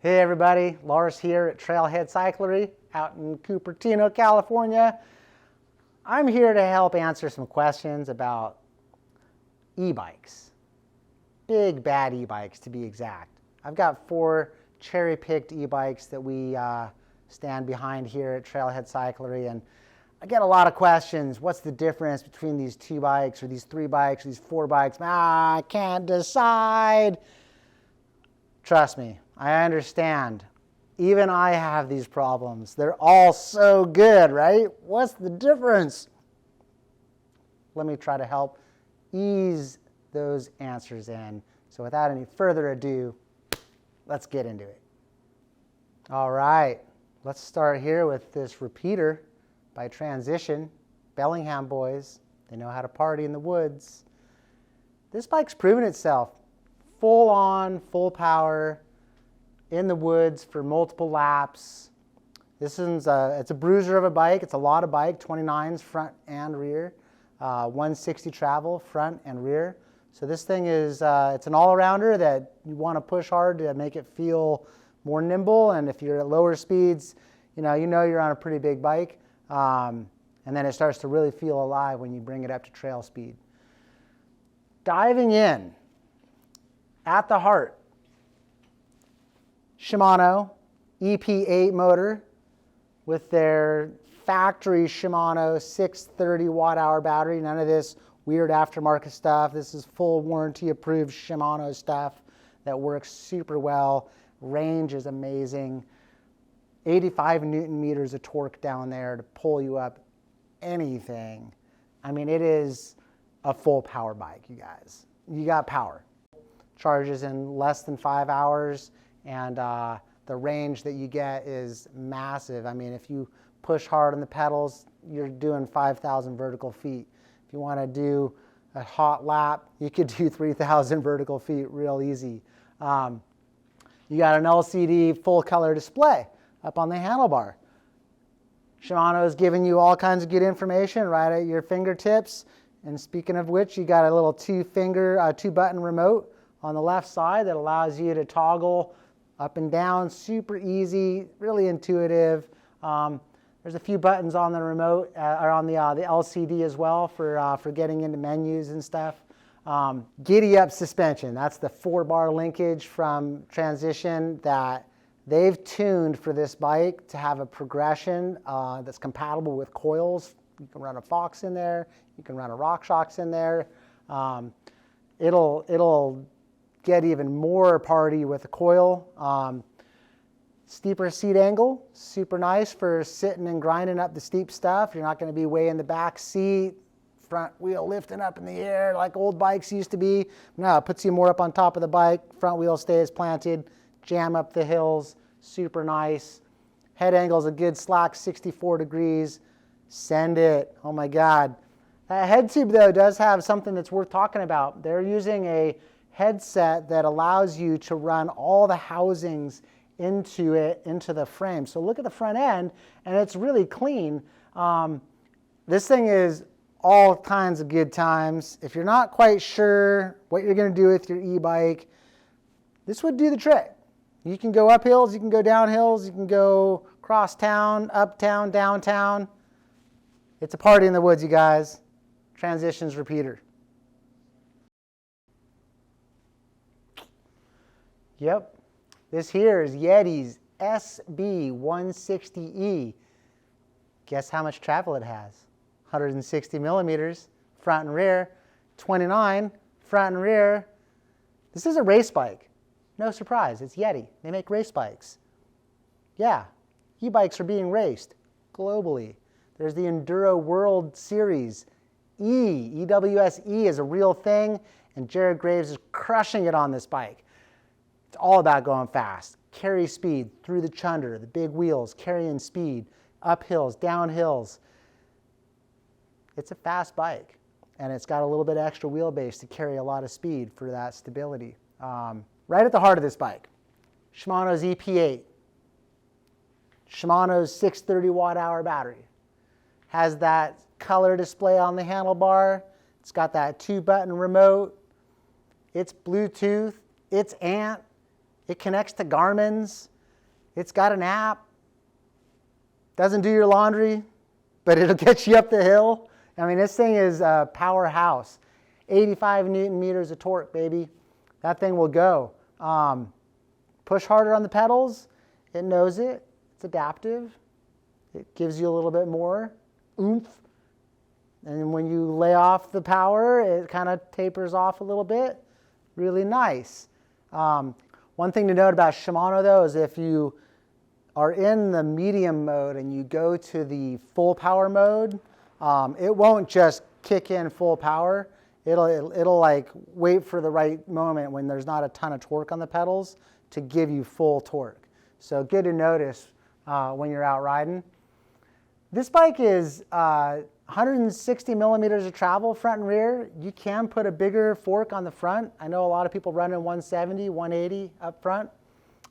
Hey everybody, Lars here at Trail Head Cyclery out in Cupertino, California. I'm here to help answer some questions about e-bikes. Big bad e-bikes to be exact. I've got 4 cherry-picked e-bikes that we stand behind here at Trail Head Cyclery, and I get a lot of questions. What's the difference between these 2 bikes or these 3 bikes or these 4 bikes? I can't decide. Trust me, I understand. Even I have these problems. They're all so good, right? What's the difference? Let me try to help ease those answers in. So without any further ado, let's get into it. All right, let's start here with this repeater by Transition. Bellingham boys, they know how to party in the woods. This bike's proven itself. Full on, full power, in the woods for multiple laps. This is it's a bruiser of a bike. It's a lot of bike, 29s front and rear, 160 travel front and rear. So this thing is, it's an all-arounder that you want to push hard to make it feel more nimble. And if you're at lower speeds, you know you're on a pretty big bike. And then it starts to really feel alive when you bring it up to trail speed. Diving in, at the heart, Shimano EP8 motor with their factory Shimano 630 watt-hour battery. None of this weird aftermarket stuff. This is full warranty approved Shimano stuff that works super well. Range is amazing. 85 Newton meters of torque down there to pull you up anything. I mean, it is a full power bike, you guys. You got power. Charges in less than 5 hours, and the range that you get is massive. I mean, if you push hard on the pedals, you're doing 5,000 vertical feet. If you want to do a hot lap, you could do 3,000 vertical feet real easy. You got an LCD full color display up on the handlebar. Shimano is giving you all kinds of good information right at your fingertips. And speaking of which, you got a little 2-button remote on the left side that allows you to toggle up and down, super easy, really intuitive. There's a few buttons on the remote, or on the LCD as well for getting into menus and stuff. Giddy up suspension, that's the 4-bar linkage from Transition that they've tuned for this bike to have a progression that's compatible with coils. You can run a Fox in there, you can run a RockShox in there. It'll get even more party with the coil. Steeper seat angle, super nice for sitting and grinding up the steep stuff. You're not going to be way in the back seat, front wheel lifting up in the air like old bikes used to be. No, it puts you more up on top of the bike. Front wheel stays planted, jam up the hills, super nice. Head angle is a good slack 64 degrees. Send it. Oh my God. That head tube though does have something that's worth talking about. They're using a headset that allows you to run all the housings into the frame. So look at the front end, and it's really clean. This thing is all kinds of good times. If you're not quite sure what you're going to do with your e-bike, this would do the trick. You can go up hills, you can go down hills, you can go cross town, uptown, downtown. It's a party in the woods, you guys. Transitions repeater. Yep, this here is Yeti's SB 160E. Guess how much travel it has? 160 millimeters, front and rear, 29, front and rear. This is a race bike. No surprise, it's Yeti. They make race bikes. Yeah, e-bikes are being raced globally. There's the Enduro World Series. EWS E is a real thing, and Jared Graves is crushing it on this bike. It's all about going fast. Carry speed through the chunder, the big wheels, carrying speed, up hills, down hills. It's a fast bike, and it's got a little bit extra wheelbase to carry a lot of speed for that stability. Right at the heart of this bike, Shimano's EP8, Shimano's 630 watt-hour battery. Has that color display on the handlebar. It's got that 2-button remote. It's Bluetooth. It's ANT. It connects to Garmin's. It's got an app. Doesn't do your laundry, but it'll get you up the hill. I mean, this thing is a powerhouse. 85 Newton meters of torque, baby. That thing will go. Push harder on the pedals. It knows it. It's adaptive. It gives you a little bit more oomph. And when you lay off the power, it kind of tapers off a little bit. Really nice. One thing to note about Shimano, though, is if you are in the medium mode and you go to the full power mode, it won't just kick in full power. It'll like wait for the right moment when there's not a ton of torque on the pedals to give you full torque. So good to notice when you're out riding. This bike is 160 millimeters of travel front and rear. You can put a bigger fork on the front. I know a lot of people running 170, 180 up front.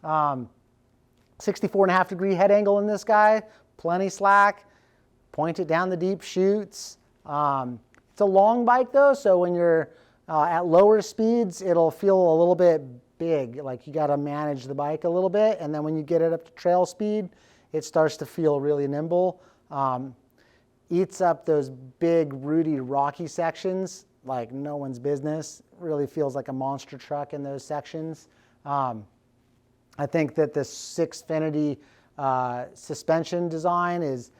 64.5 degree head angle in this guy, plenty slack. Point it down the deep chutes. It's a long bike though, so when you're at lower speeds, it'll feel a little bit big, like you got to manage the bike a little bit, and then when you get it up to trail speed, it starts to feel really nimble. Eats up those big, rooty, rocky sections like no one's business. Really feels like a monster truck in those sections. I think that the Sixfinity suspension design is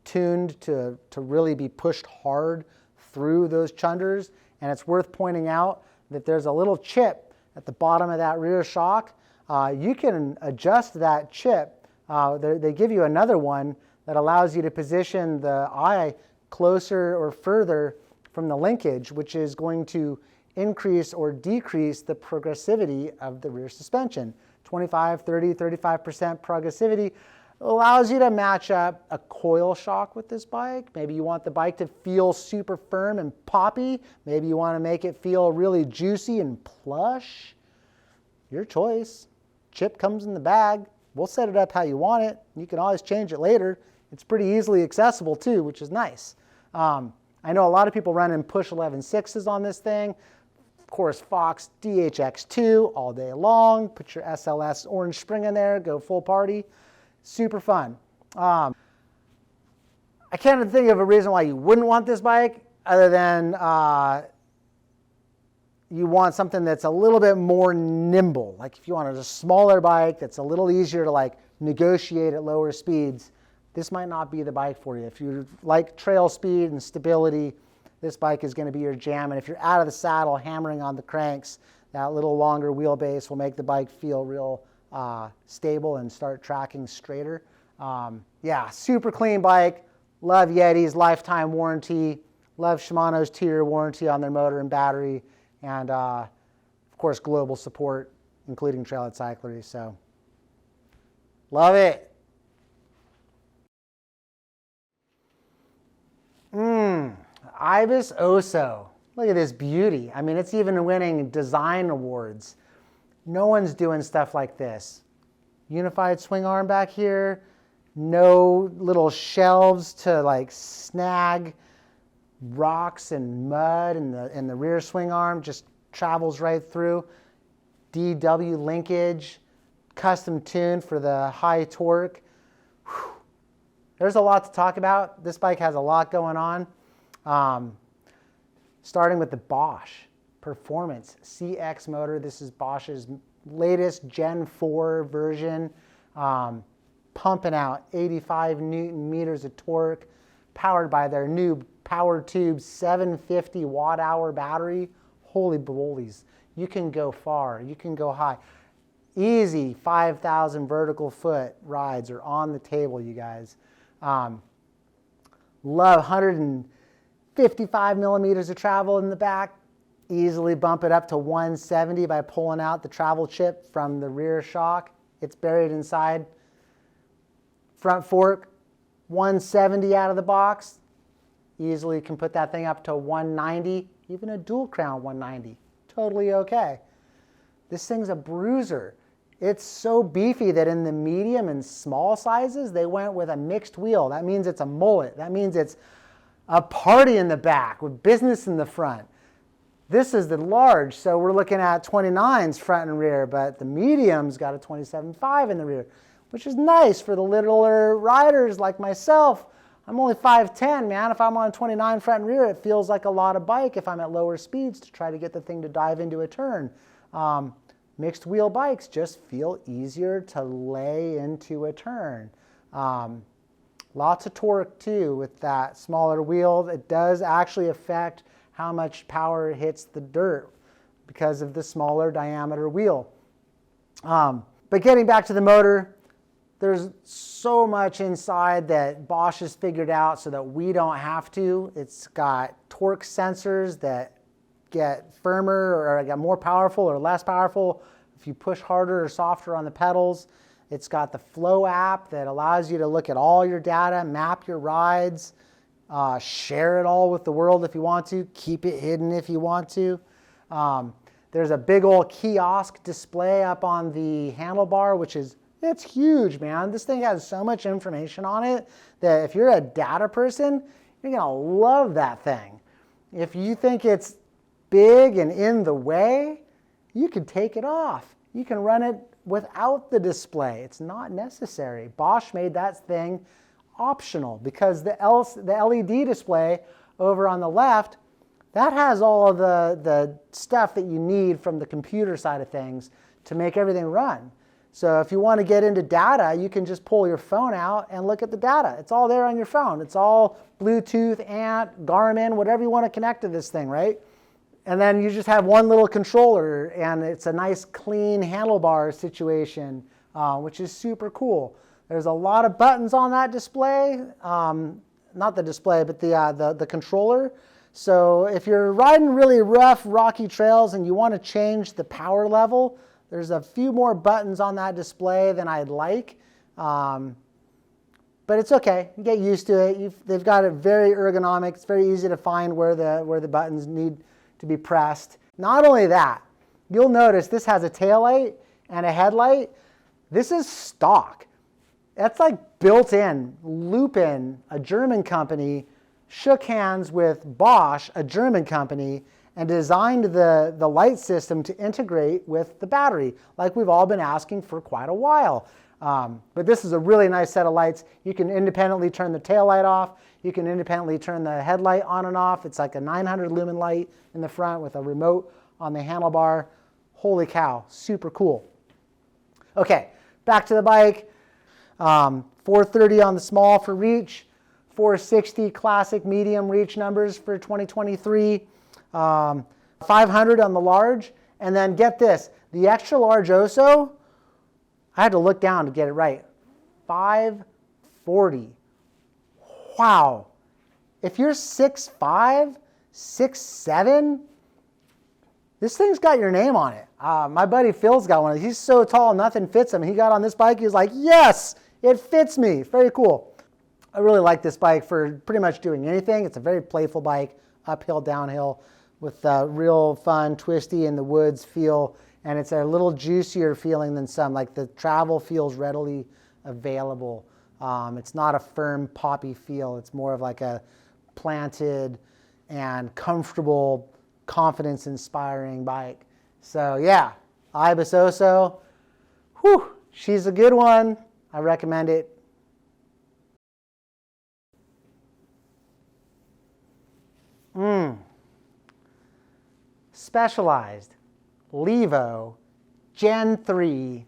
tuned to really be pushed hard through those chunders, and it's worth pointing out that there's a little chip at the bottom of that rear shock. You can adjust that chip. They give you another one that allows you to position the eye closer or further from the linkage, which is going to increase or decrease the progressivity of the rear suspension. 25, 30, 35% progressivity allows you to match up a coil shock with this bike. Maybe you want the bike to feel super firm and poppy. Maybe you want to make it feel really juicy and plush. Your choice. Chip comes in the bag. We'll set it up how you want it. You can always change it later. It's pretty easily accessible too, which is nice. I know a lot of people running push 11.6s on this thing. Of course, Fox DHX2 all day long. Put your SLS orange spring in there. Go full party. Super fun. I can't think of a reason why you wouldn't want this bike other than you want something that's a little bit more nimble. Like if you wanted a smaller bike that's a little easier to like negotiate at lower speeds, this might not be the bike for you. If you like trail speed and stability, this bike is going to be your jam. And if you're out of the saddle hammering on the cranks, that little longer wheelbase will make the bike feel real stable and start tracking straighter. Yeah, super clean bike. Love Yeti's lifetime warranty. Love Shimano's 2-year warranty on their motor and battery. And of course, global support, including Trail Head Cyclery. So, love it. Ibis Oso. Look at this beauty. I mean, it's even winning design awards. No one's doing stuff like this. Unified swing arm back here. No little shelves to like snag rocks and mud in the rear swing arm. Just travels right through. DW linkage. Custom tuned for the high torque. Whew. There's a lot to talk about. This bike has a lot going on. Starting with the Bosch Performance CX motor. This is Bosch's latest Gen 4 version. Pumping out 85 Newton meters of torque, powered by their new Power Tube 750 watt-hour battery. Holy bullies. You can go far. You can go high. Easy 5,000 vertical foot rides are on the table, you guys. Love 155 millimeters of travel in the back. Easily bump it up to 170 by pulling out the travel chip from the rear shock. It's buried inside. Front fork, 170 out of the box. Easily can put that thing up to 190, even a dual crown 190. Totally okay. This thing's a bruiser. It's so beefy that in the medium and small sizes, they went with a mixed wheel. That means it's a mullet. That means it's a party in the back with business in the front. This is the large, so we're looking at 29s front and rear, but the medium's got a 27.5 in the rear, which is nice for the littler riders like myself. I'm only 5'10", man. If I'm on 29 front and rear, it feels like a lot of bike if I'm at lower speeds to try to get the thing to dive into a turn. Mixed wheel bikes just feel easier to lay into a turn. Lots of torque too with that smaller wheel. It does actually affect how much power hits the dirt because of the smaller diameter wheel. But getting back to the motor, there's so much inside that Bosch has figured out so that we don't have to. It's got torque sensors that get firmer or get more powerful or less powerful if you push harder or softer on the pedals. It's got the Flow app that allows you to look at all your data, map your rides, share it all with the world if you want to, keep it hidden if you want to. There's a big old kiosk display up on the handlebar, it's huge, man. This thing has so much information on it that if you're a data person, you're gonna love that thing. If you think it's big and in the way, you can take it off. You can run it without the display. It's not necessary. Bosch made that thing optional because the LED display over on the left, that has all of the stuff that you need from the computer side of things to make everything run. So if you want to get into data, you can just pull your phone out and look at the data. It's all there on your phone. It's all Bluetooth, Ant, Garmin, whatever you want to connect to this thing, right? And then you just have one little controller, and it's a nice clean handlebar situation, which is super cool. There's a lot of buttons on that display, not the display, but the controller. So if you're riding really rough, rocky trails and you want to change the power level, there's a few more buttons on that display than I'd like. But it's okay. You get used to it. They've got it very ergonomic. It's very easy to find where the buttons need to be pressed. Not only that, you'll notice this has a taillight and a headlight. This is stock. That's like built in. Lupin, a German company, shook hands with Bosch, a German company, and designed the light system to integrate with the battery, like we've all been asking for quite a while. But this is a really nice set of lights. You can independently turn the taillight off. You can independently turn the headlight on and off. It's like a 900 lumen light in the front with a remote on the handlebar. Holy cow, super cool. Okay, back to the bike. 430 on the small for reach, 460 classic medium reach numbers for 2023, 500 on the large, and then get this, the extra large Oso, I had to look down to get it right, 540. Wow. If you're 6'5", 6'7", this thing's got your name on it. My buddy Phil's got one. He's so tall, nothing fits him. He got on this bike, he was like, yes, it fits me. Very cool. I really like this bike for pretty much doing anything. It's a very playful bike, uphill, downhill, with real fun, twisty in the woods feel, and it's a little juicier feeling than some. Like the travel feels readily available. It's not a firm, poppy feel. It's more of like a planted and comfortable, confidence-inspiring bike. So yeah, Ibis Oso, whew, she's a good one. I recommend it. Specialized Levo Gen 3.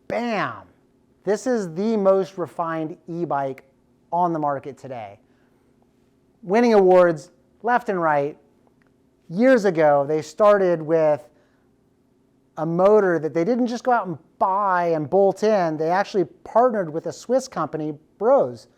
Bam! This is the most refined e-bike on the market today. Winning awards left and right. Years ago, they started with a motor that they didn't just go out and buy and bolt in. They actually partnered with a Swiss company, Bros,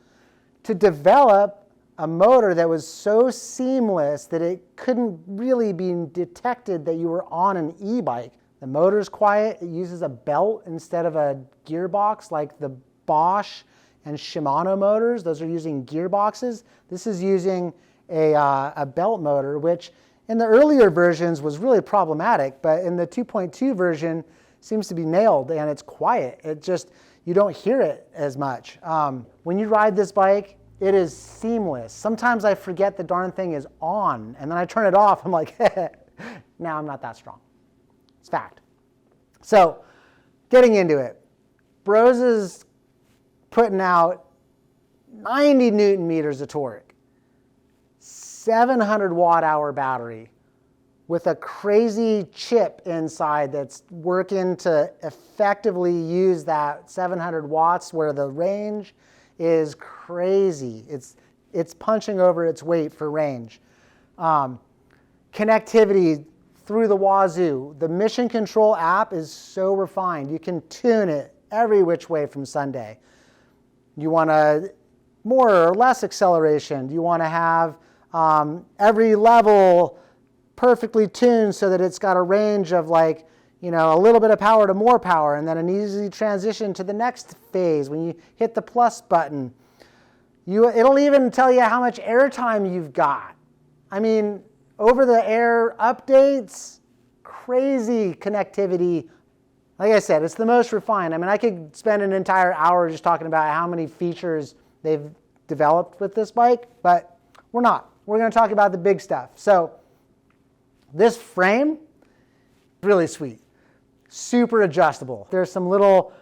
to develop a motor that was so seamless that it couldn't really be detected that you were on an e-bike. The motor's quiet. It uses a belt instead of a gearbox like the Bosch and Shimano motors. Those are using gearboxes. This is using a belt motor, which in the earlier versions was really problematic, but in the 2.2 version seems to be nailed, and it's quiet. It just, you don't hear it as much. When you ride this bike, It is seamless. Sometimes I forget the darn thing is on, and then I turn it off. I'm like, now I'm not that strong. It's fact. So, getting into it, Brose is putting out 90 Newton meters of torque, 700 watt-hour battery with a crazy chip inside that's working to effectively use that 700 watts where the range is crazy. It's punching over its weight for range. Connectivity through the wazoo. The Mission Control app is so refined. You can tune it every which way from Sunday. You want more or less acceleration. You want to have every level perfectly tuned so that it's got a range of like, a little bit of power to more power, and then an easy transition to the next phase when you hit the plus button. It'll even tell you how much airtime you've got. I mean, over-the-air updates, crazy connectivity. Like I said, it's the most refined. I mean, I could spend an entire hour just talking about how many features they've developed with this bike, but we're not. We're going to talk about the big stuff. So this frame, really sweet. Super adjustable. There's some little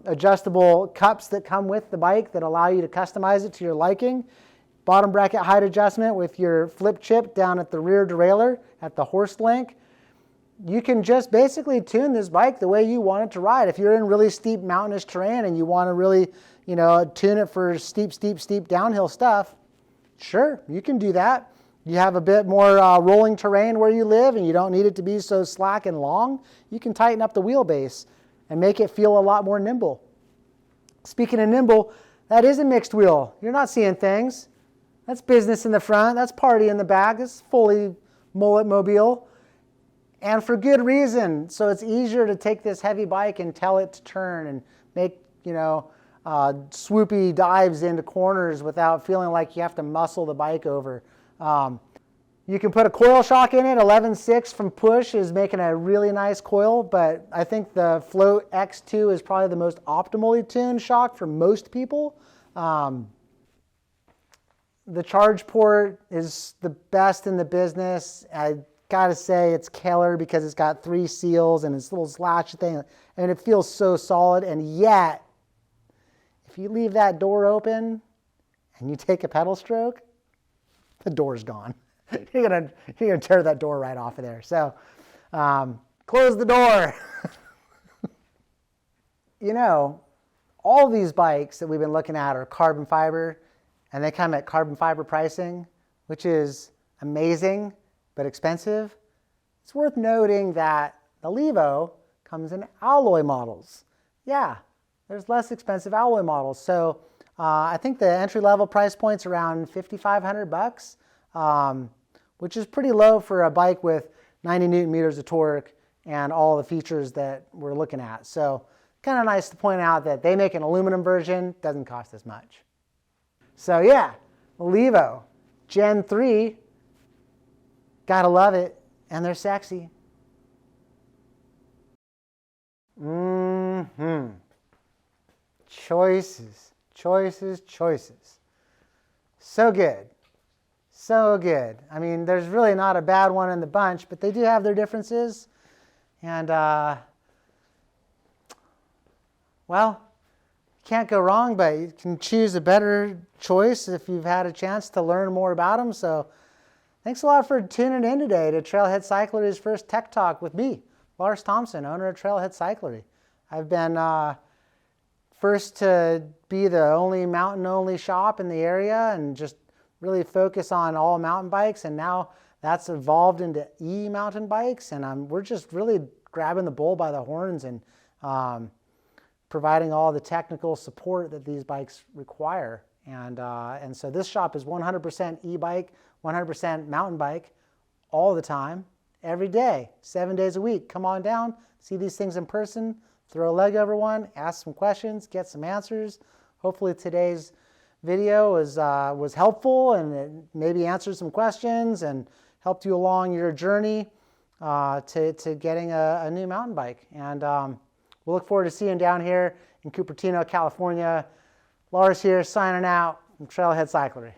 adjustable cups that come with the bike that allow you to customize it to your liking. Bottom bracket height adjustment with your flip chip down at the rear derailleur at the horse link. You can just basically tune this bike the way you want it to ride. If you're in really steep mountainous terrain and you want to really, tune it for steep downhill stuff, sure, you can do that. You have a bit more rolling terrain where you live and you don't need it to be so slack and long, you can tighten up the wheelbase and make it feel a lot more nimble. Speaking of nimble, that is a mixed wheel. You're not seeing things. That's business in the front. That's party in the back. It's fully mullet mobile. And for good reason. So it's easier to take this heavy bike and tell it to turn and make, swoopy dives into corners without feeling like you have to muscle the bike over. You can put a coil shock in it. 11.6 from Push is making a really nice coil, but I think the Float X2 is probably the most optimally tuned shock for most people. The charge port is the best in the business. I gotta say it's killer because it's got 3 seals and this little slash thing, and it feels so solid. And yet, if you leave that door open and you take a pedal stroke, the door's gone. You're gonna tear that door right off of there. So, close the door. All these bikes that we've been looking at are carbon fiber, and they come at carbon fiber pricing, which is amazing but expensive. It's worth noting that the Levo comes in alloy models. Yeah, there's less expensive alloy models. So I think the entry-level price point's around $5,500, which is pretty low for a bike with 90 Newton meters of torque and all the features that we're looking at. So kind of nice to point out that they make an aluminum version, doesn't cost as much. So yeah, Levo Gen 3, gotta love it, and they're sexy. Choices. So good. So good. I mean, there's really not a bad one in the bunch, but they do have their differences. And, can't go wrong, but you can choose a better choice if you've had a chance to learn more about them. So thanks a lot for tuning in today to Trail Head Cyclery's first Tech Talk with me, Lars Thomsen, owner of Trail Head Cyclery. I've been first to be the only mountain-only shop in the area and just really focus on all mountain bikes, and now that's evolved into e-mountain bikes, and we're just really grabbing the bull by the horns and providing all the technical support that these bikes require. And so this shop is 100% e-bike, 100% mountain bike all the time, every day, 7 days a week. Come on down, see these things in person, throw a leg over one, ask some questions, get some answers. Hopefully today's video was helpful and it maybe answered some questions and helped you along your journey to getting a new mountain bike. And we'll look forward to seeing you down here in Cupertino, California. Lars here, signing out. from Trail Head Cyclery.